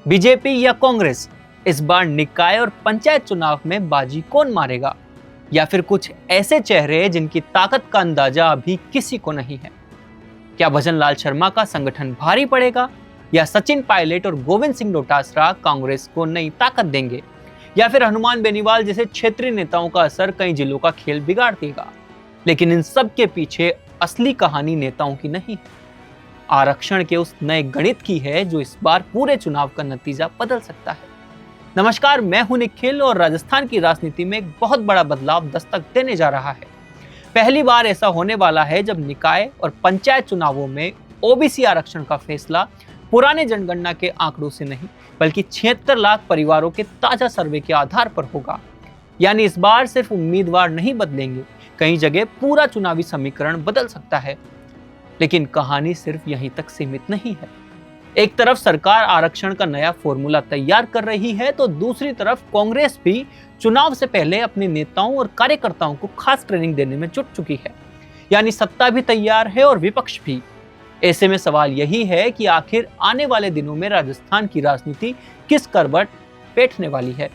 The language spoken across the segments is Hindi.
बीजेपी या कांग्रेस, इस बार निकाय और पंचायत चुनाव में बाजी कौन मारेगा? या फिर कुछ ऐसे चेहरे जिनकी ताकत का अंदाजा अभी किसी को नहीं है? क्या भजन लाल शर्मा का संगठन भारी पड़ेगा, या सचिन पायलट और गोविंद सिंह डोटासरा कांग्रेस को नई ताकत देंगे, या फिर हनुमान बेनीवाल जैसे क्षेत्रीय नेताओं का असर कई जिलों का खेल बिगाड़ देगा? लेकिन इन सब के पीछे असली कहानी नेताओं की नहीं है, आरक्षण के उस नए गणित की है जो इस बार पूरे चुनाव का नतीजा बदल सकता है। नमस्कार, मैं हूं निखिल और राजस्थान की राजनीति में एक बहुत बड़ा बदलाव दस्तक देने जा रहा है। पहली बार ऐसा होने वाला है जब निकाय और पंचायत चुनावों में ओबीसी आरक्षण का फैसला पुराने जनगणना के आंकड़ों से नहीं, बल्कि 76 लाख परिवारों के ताजा सर्वे के आधार पर होगा। यानी इस बार सिर्फ उम्मीदवार नहीं बदलेंगे, कई जगह पूरा चुनावी समीकरण बदल सकता है। लेकिन कहानी सिर्फ यहीं तक सीमित नहीं है। एक तरफ सरकार आरक्षण का नया फॉर्मूला तैयार कर रही है, तो दूसरी तरफ कांग्रेस भी चुनाव से पहले अपने नेताओं और कार्यकर्ताओं को खास ट्रेनिंग देने में जुट चुकी है। यानी सत्ता भी तैयार है और विपक्ष भी। ऐसे में सवाल यही है कि आखिर आने वाले दिनों में राजस्थान की राजनीति किस करवट बैठने वाली है।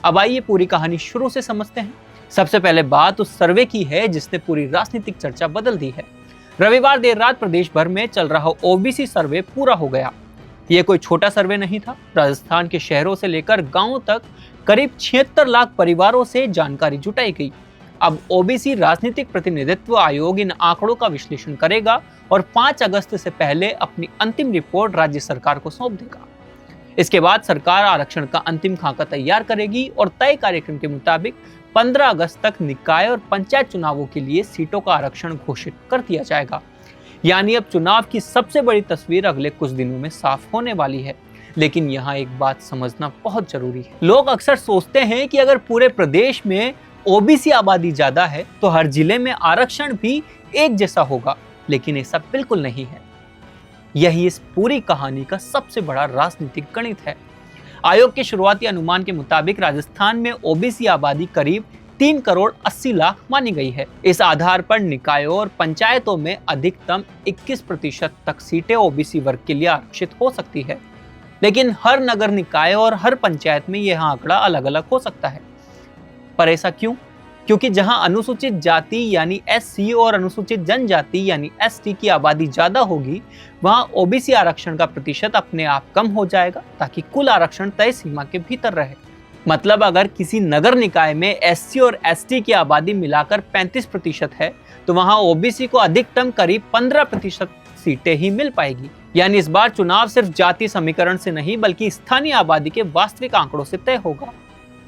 अब आइए पूरी कहानी शुरू से समझते हैं। सबसे पहले बात उस सर्वे की है जिसने पूरी राजनीतिक चर्चा बदल दी है। रविवार देर रात प्रदेश भर में चल रहा ओबीसी सर्वे पूरा हो गया। यह कोई छोटा सर्वे नहीं था। राजस्थान के शहरों से लेकर गांवों तक करीब 76 लाख परिवारों से जानकारी जुटाई गई। अब ओबीसी राजनीतिक प्रतिनिधित्व आयोग इन आंकड़ों का विश्लेषण करेगा और 5 अगस्त से पहले अपनी अंतिम रिपोर्ट राज्य सरकार को सौंप देगा। इसके बाद सरकार आरक्षण का अंतिम खाका तैयार करेगी और तय कार्यक्रम के मुताबिक 15 अगस्त तक निकाय और पंचायत चुनावों के लिए सीटों का आरक्षण घोषित कर दिया जाएगा। यानी अब चुनाव की सबसे बड़ी तस्वीर अगले कुछ दिनों में साफ होने वाली है। लेकिन यहाँ एक बात समझना बहुत जरूरी है। लोग अक्सर सोचते हैं कि अगर पूरे प्रदेश में ओबीसी आबादी ज्यादा है तो हर जिले में आरक्षण भी एक जैसा होगा, लेकिन ऐसा बिल्कुल नहीं है। यही इस पूरी कहानी का सबसे बड़ा राजनीतिक गणित है। आयोग के शुरुआती अनुमान के मुताबिक राजस्थान में ओबीसी आबादी करीब 3 करोड़ 80 लाख मानी गई है। इस आधार पर निकायों और पंचायतों में अधिकतम 21% तक सीटें ओबीसी वर्ग के लिए आरक्षित हो सकती है। लेकिन हर नगर निकाय और हर पंचायत में यह आंकड़ा अलग अलग हो सकता है। पर ऐसा क्यों? क्योंकि जहां अनुसूचित जाति यानी एससी और अनुसूचित जनजाति यानी एसटी की आबादी ज्यादा होगी, वहां ओबीसी आरक्षण का प्रतिशत अपने आप कम हो जाएगा ताकि कुल आरक्षण तय सीमा के भीतर रहे। मतलब अगर किसी नगर निकाय में एससी और एसटी की आबादी मिलाकर 35% है, तो वहां ओबीसी को अधिकतम करीब 15% सीटें ही मिल पाएगी। यानी इस बार चुनाव सिर्फ जाति समीकरण से नहीं, बल्कि स्थानीय आबादी के वास्तविक आंकड़ों से तय होगा।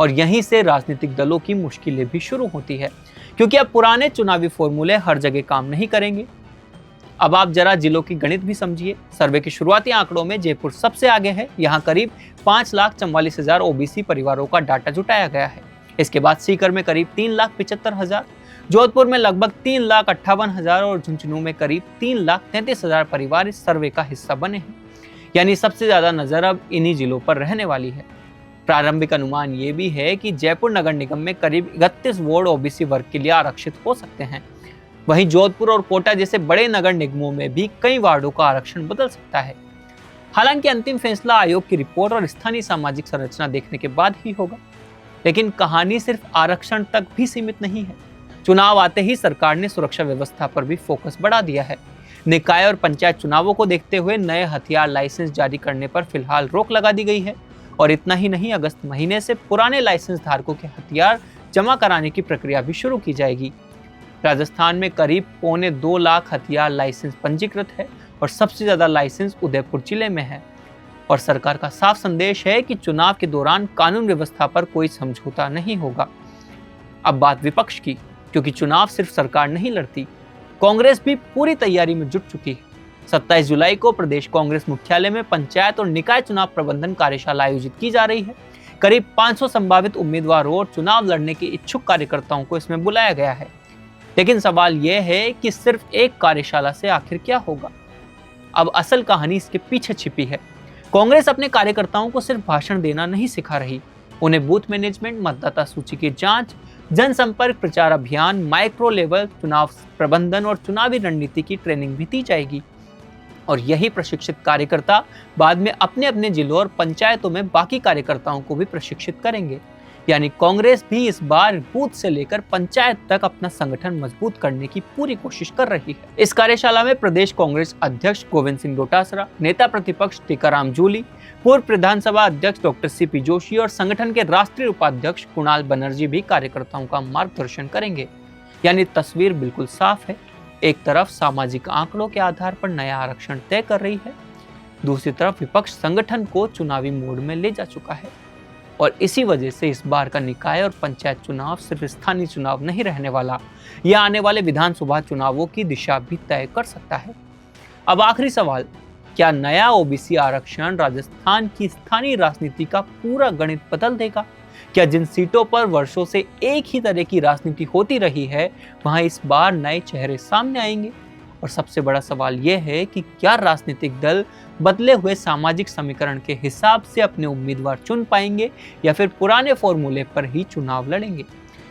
और यहीं से राजनीतिक दलों की मुश्किलें भी शुरू होती है, क्योंकि अब पुराने चुनावी फॉर्मूले हर जगह काम नहीं करेंगे। अब आप जरा जिलों की गणित भी समझिए। सर्वे के शुरुआती आंकड़ों में जयपुर सबसे आगे है। यहाँ करीब 5,44,000 ओबीसी परिवारों का डाटा जुटाया गया है। इसके बाद सीकर में करीब 3,75,000, जोधपुर में लगभग 3,58,000 और झुंझुनू में करीब 3,33,000 परिवार इस सर्वे का हिस्सा बने हैं। यानी सबसे ज्यादा नजर अब इन्हीं जिलों पर रहने वाली है। प्रारंभिक अनुमान ये भी है कि जयपुर नगर निगम में करीब 31 वार्ड ओबीसी वर्ग के लिए आरक्षित हो सकते हैं। वहीं जोधपुर और कोटा जैसे बड़े नगर निगमों में भी कई वार्डों का आरक्षण बदल सकता है। हालांकि अंतिम फैसला आयोग की रिपोर्ट और स्थानीय सामाजिक संरचना देखने के बाद ही होगा। लेकिन कहानी सिर्फ आरक्षण तक भी सीमित नहीं है। चुनाव आते ही सरकार ने सुरक्षा व्यवस्था पर भी फोकस बढ़ा दिया है। निकाय और पंचायत चुनावों को देखते हुए नए हथियार लाइसेंस जारी करने पर फिलहाल रोक लगा दी गई है। और इतना ही नहीं, अगस्त महीने से पुराने लाइसेंस धारकों के हथियार जमा कराने की प्रक्रिया भी शुरू की जाएगी। राजस्थान में करीब 2.25 लाख हथियार लाइसेंस पंजीकृत है और सबसे ज्यादा लाइसेंस उदयपुर जिले में है। और सरकार का साफ संदेश है कि चुनाव के दौरान कानून व्यवस्था पर कोई समझौता नहीं होगा। अब बात विपक्ष की, क्योंकि चुनाव सिर्फ सरकार नहीं लड़ती, कांग्रेस भी पूरी तैयारी में जुट चुकी है। 27 जुलाई को प्रदेश कांग्रेस मुख्यालय में पंचायत और निकाय चुनाव प्रबंधन कार्यशाला आयोजित की जा रही है। करीब 500 संभावित उम्मीदवारों और चुनाव लड़ने के इच्छुक कार्यकर्ताओं को इसमें बुलाया गया है। लेकिन सवाल यह है कि सिर्फ एक कार्यशाला से आखिर क्या होगा? अब असल कहानी इसके पीछे छिपी है। कांग्रेस अपने कार्यकर्ताओं को सिर्फ भाषण देना नहीं सिखा रही, उन्हें बूथ मैनेजमेंट, मतदाता सूची की जांच, जनसंपर्क, प्रचार अभियान, माइक्रो लेवल चुनाव प्रबंधन और चुनावी रणनीति की ट्रेनिंग भी दी जाएगी। और यही प्रशिक्षित कार्यकर्ता बाद में अपने अपने जिलों और पंचायतों में बाकी कार्यकर्ताओं को भी प्रशिक्षित करेंगे। यानी कांग्रेस भी इस बार बूथ से लेकर पंचायत तक अपना संगठन मजबूत करने की पूरी कोशिश कर रही है। इस कार्यशाला में प्रदेश कांग्रेस अध्यक्ष गोविंद सिंह डोटासरा, नेता प्रतिपक्ष टीकाराम जूली, पूर्व विधानसभा अध्यक्ष डॉक्टर सीपी जोशी और संगठन के राष्ट्रीय उपाध्यक्ष कुणाल बनर्जी भी कार्यकर्ताओं का मार्गदर्शन करेंगे। यानी तस्वीर बिल्कुल साफ है। एक तरफ सामाजिक आंकड़ों के आधार पर नया आरक्षण तय कर रही है, दूसरी तरफ विपक्ष संगठन को चुनावी मोड में ले जा चुका है। और इसी वजह से इस बार का निकाय और पंचायत चुनाव सिर्फ स्थानीय चुनाव नहीं रहने वाला, यह आने वाले विधानसभा चुनावों की दिशा भी तय कर सकता है। अब आखिरी सवाल, क्या नया ओबीसी आरक्षण राजस्थान की स्थानीय राजनीति का पूरा गणित बदल देगा? क्या जिन सीटों पर वर्षों से एक ही तरह की राजनीति होती रही है, वहां इस बार नए चेहरे सामने आएंगे? और सबसे बड़ा सवाल यह है कि क्या राजनीतिक दल बदले हुए सामाजिक समीकरण के हिसाब से अपने उम्मीदवार चुन पाएंगे या फिर पुराने फॉर्मूले पर ही चुनाव लड़ेंगे?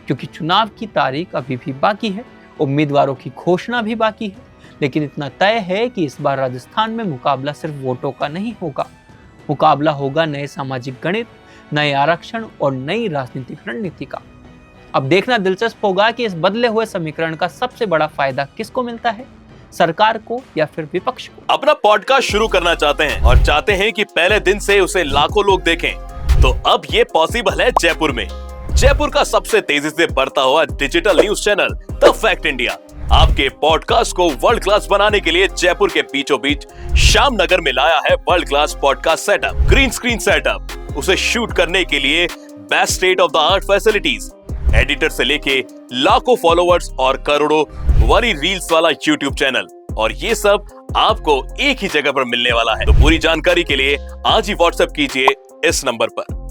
क्योंकि चुनाव की तारीख अभी भी बाकी है, उम्मीदवारों की घोषणा भी बाकी है, लेकिन इतना तय है कि इस बार राजस्थान में मुकाबला सिर्फ वोटों का नहीं होगा, मुकाबला होगा नए सामाजिक गणित, नए आरक्षण और नई राजनीतिक रणनीति का। अब देखना दिलचस्प होगा कि इस बदले हुए समीकरण का सबसे बड़ा फायदा किसको मिलता है, सरकार को या फिर विपक्ष को। अपना पॉडकास्ट शुरू करना चाहते हैं और चाहते हैं कि पहले दिन से उसे लाखों लोग देखें, तो अब ये पॉसिबल है जयपुर में। जयपुर का सबसे तेजी से बढ़ता हुआ digital news channel the fact India आपके पॉडकास्ट को वर्ल्ड क्लास बनाने के लिए जयपुर के बीचों बीच श्यामनगर में लाया है world class podcast setup, green screen setup, उसे शूट करने के लिए best state of the art facilities, editor से लेके लाखों फॉलोअर्स और करोड़ों वाली रील्स वाला यूट्यूब चैनल, और ये सब आपको एक ही जगह पर मिलने वाला है। तो पूरी जानकारी के लिए आज ही व्हाट्सएप कीजिए इस नंबर पर।